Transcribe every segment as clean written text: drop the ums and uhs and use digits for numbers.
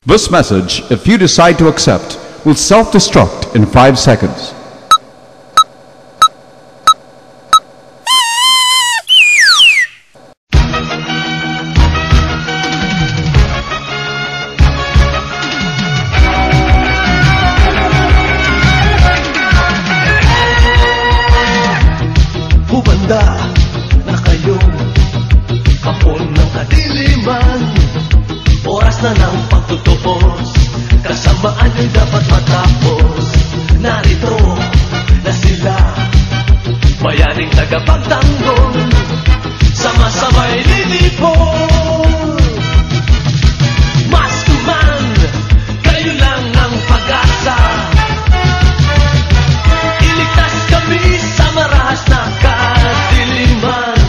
This message, if you decide to accept, will self-destruct in 5 seconds. Hubanda na kayong kapon ng kadiliman. Oras na ng pagtutupos, kasamaan nyo'y dapat matapos. Narito na sila, bayaning tagapagtanggol, sama-samay lilipon. Maskuman, kayo lang ang pag-asa. Iligtas kami sa marahas na kadiliman.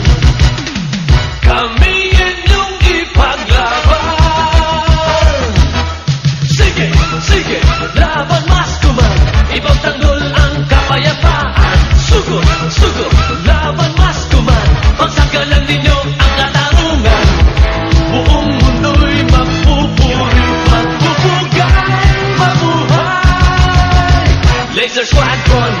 Kami inyong ipaglaban. Sige, sige, laban Maskuman, ipagtanggol ang kapayapaan. Sugod, sugod, laban Maskuman, pagsagalan ninyo ang katarungan. Buong mundo'y magpupuri, magbubugay, mabuhay. Laser Squadron,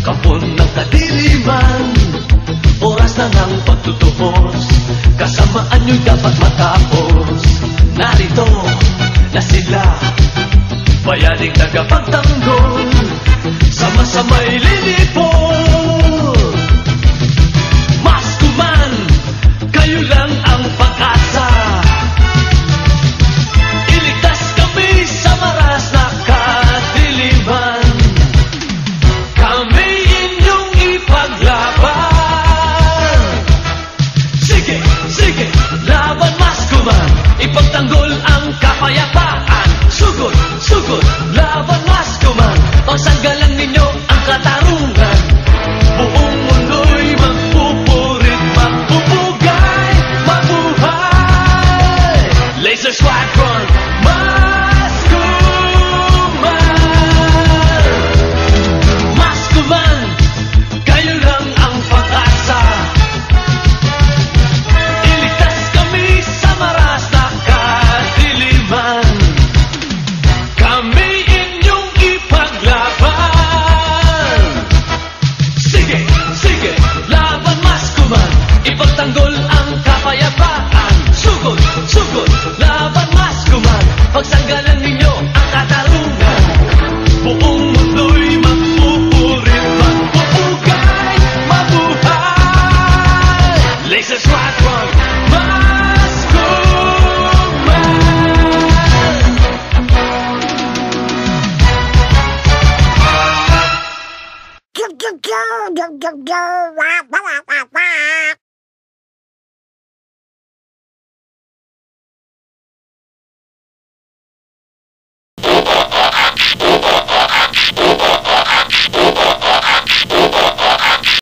kapon ng kadiliman. Oras na ng pagtutupos, kasamaan nyo'y dapat matapos. Narito na sila, bayaning tagapagtanggol, sama-samay lilipon. Maskuman, kayo lang ang pag-asa. Iligtas kami sa maras na kadiliman. Kami inyong ipaglaban. Sige, sige, laban Maskuman, ipagtanggol ang kapayapaan. Sugod, sugod, laban Maskuman, pagsanggalan ninyo ang katarungan. Buong mundo'y magpupurit, magbubugay, mabuhay. Laser Squadron, Maskuman, kayo lang ang pag-asa. Iligtas kami sa maras na kadiliman. Kami inyong ipaglaban. Sige, sige, laban Maskuman, ipagtanggol ang kapayapaan. Sugod, sugod, laban Maskuman, pagsanggalan ninyo ang katarungan. Buong mundo'y magpupurit, magbubugay, mabuhay. Laser Squadron, Maskuman. Go, go, go, go, go, go,